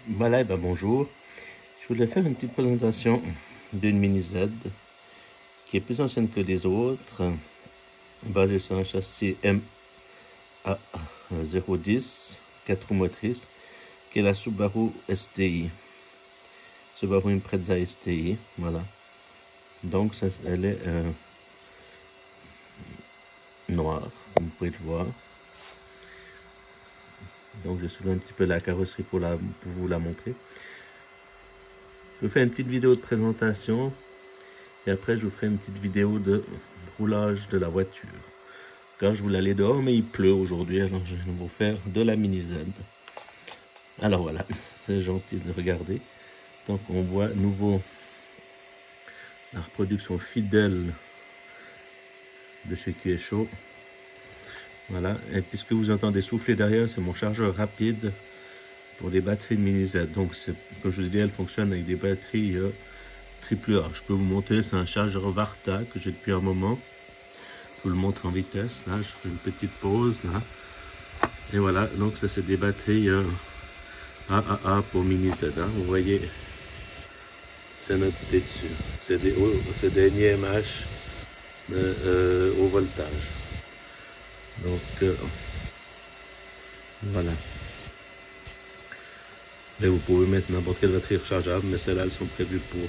Voilà, et ben bonjour. Je voulais faire une petite présentation d'une Mini Z qui est plus ancienne que les autres, basée sur un châssis MA010, 4 roues motrices, qui est la Subaru STI. Subaru Impreza STI, voilà. Donc elle est noire, comme vous pouvez le voir. Donc je soulève un petit peu la carrosserie pour vous la montrer. Je vous fais une petite vidéo de présentation et après je vous ferai une petite vidéo de roulage de la voiture. Car je voulais aller dehors, mais il pleut aujourd'hui, alors je vais vous faire de la Mini Z. Alors voilà, c'est gentil de regarder. Donc on voit nouveau la reproduction fidèle de chez QSHO. Voilà, et puisque vous entendez souffler derrière, c'est mon chargeur rapide pour les batteries de Mini Z. Donc comme je vous ai dit, elle fonctionne avec des batteries AAA. Je peux vous montrer, c'est un chargeur Varta que j'ai depuis un moment. Je vous le montre en vitesse. Là, je fais une petite pause là. Et voilà, donc ça c'est des batteries AAA pour Mini Z. Hein. Vous voyez, c'est noté dessus. C'est des NiMH au voltage. Donc voilà. Et vous pouvez mettre n'importe quelle batterie rechargeable, mais celles-là, elles sont prévues pour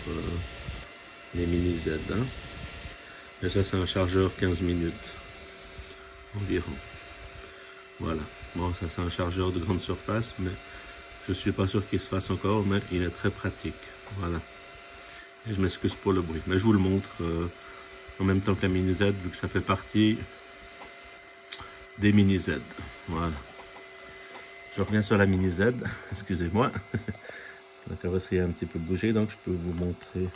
les Mini Z. Hein. Et ça, c'est un chargeur 15 minutes environ. Voilà. Bon, ça, c'est un chargeur de grande surface, mais je suis pas sûr qu'il se fasse encore, mais il est très pratique. Voilà. Et je m'excuse pour le bruit, mais je vous le montre en même temps que la Mini Z, vu que ça fait partie des Mini Z. Voilà. Je reviens sur la Mini Z, excusez-moi. La carrosserie a un petit peu bougé, donc je peux vous montrer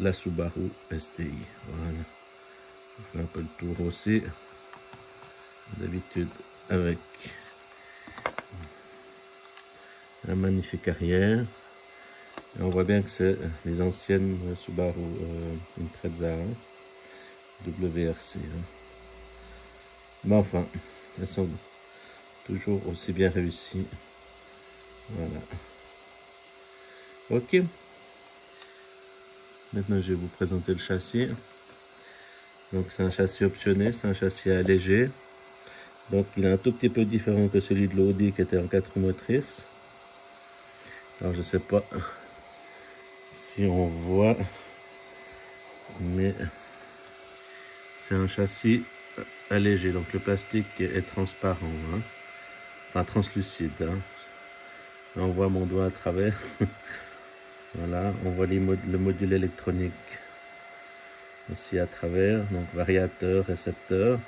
la Subaru STI. Voilà. Je fais un peu le tour aussi. D'habitude avec un magnifique arrière. Et on voit bien que c'est les anciennes Subaru Impreza WRC. Hein. Mais enfin, elles sont toujours aussi bien réussies. Voilà. Ok. Maintenant, je vais vous présenter le châssis. Donc, c'est un châssis optionné, c'est un châssis allégé. Donc, il est un tout petit peu différent que celui de l'Audi qui était en 4 roues motrices. Alors, je ne sais pas si on voit, mais c'est un châssis allégé. Donc, le plastique est transparent, hein. Enfin translucide. Hein. Là, on voit mon doigt à travers. Voilà, on voit le module électronique aussi à travers, donc variateur, récepteur.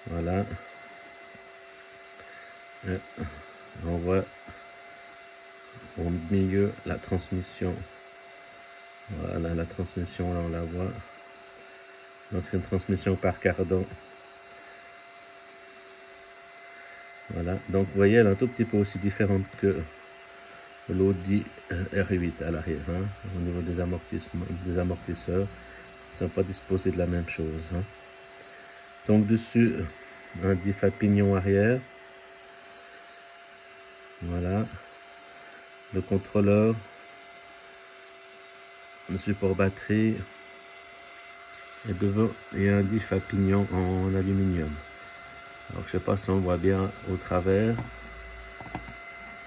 Voilà. Et on voit au milieu la transmission. Voilà, la transmission, là on la voit. Donc c'est une transmission par cardan. Voilà, donc vous voyez, elle est un tout petit peu aussi différente que l'Audi R8 à l'arrière. Hein. Au niveau des amortisseurs, ils ne sont pas disposés de la même chose. Hein. Donc dessus, un diff à pignon arrière. Voilà. Le contrôleur, le support batterie. Et devant, il y a un diff à pignon en aluminium. Alors je ne sais pas si on voit bien au travers.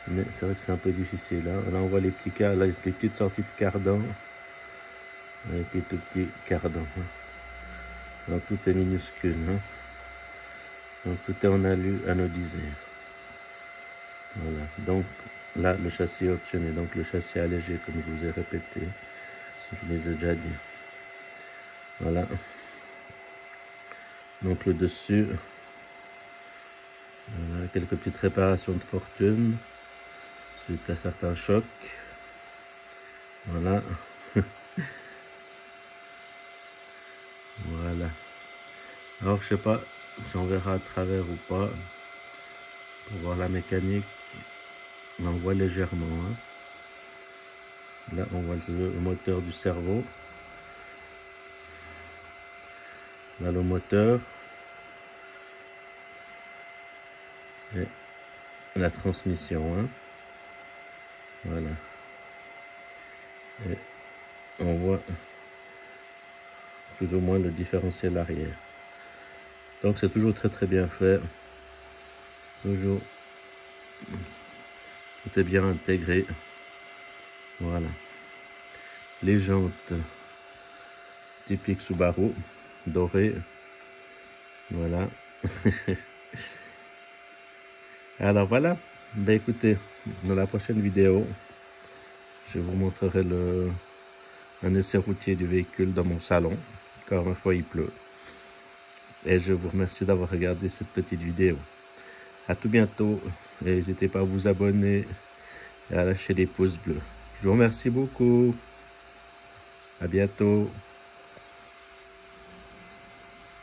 Mais c'est vrai que c'est un peu difficile. Hein. Là on voit les petits cardan, les petites sorties de cardan. Avec les tout petits cardans. Hein. Donc tout est minuscule. Hein. Donc tout est en anodisé. Voilà. Donc là le châssis est optionné. Donc le châssis allégé comme je vous ai répété. Je vous les ai déjà dit. Voilà. Donc le dessus. Voilà, quelques petites réparations de fortune. Suite à certains chocs. Voilà. Voilà. Alors je sais pas si on verra à travers ou pas. Pour voir la mécanique. On en voit légèrement. Hein. Là on voit le moteur du cerveau. Là le moteur. Et la transmission. Hein. Voilà. Et on voit plus ou moins le différentiel arrière. Donc c'est toujours très bien fait. Toujours tout est bien intégré. Voilà. Les jantes typiques Subaru, dorées. Voilà. Alors voilà. Ben écoutez, dans la prochaine vidéo, je vous montrerai un essai routier du véhicule dans mon salon, car ma foi il pleut. Et je vous remercie d'avoir regardé cette petite vidéo. À tout bientôt. Et n'hésitez pas à vous abonner et à lâcher des pouces bleus. Je vous remercie beaucoup. À bientôt.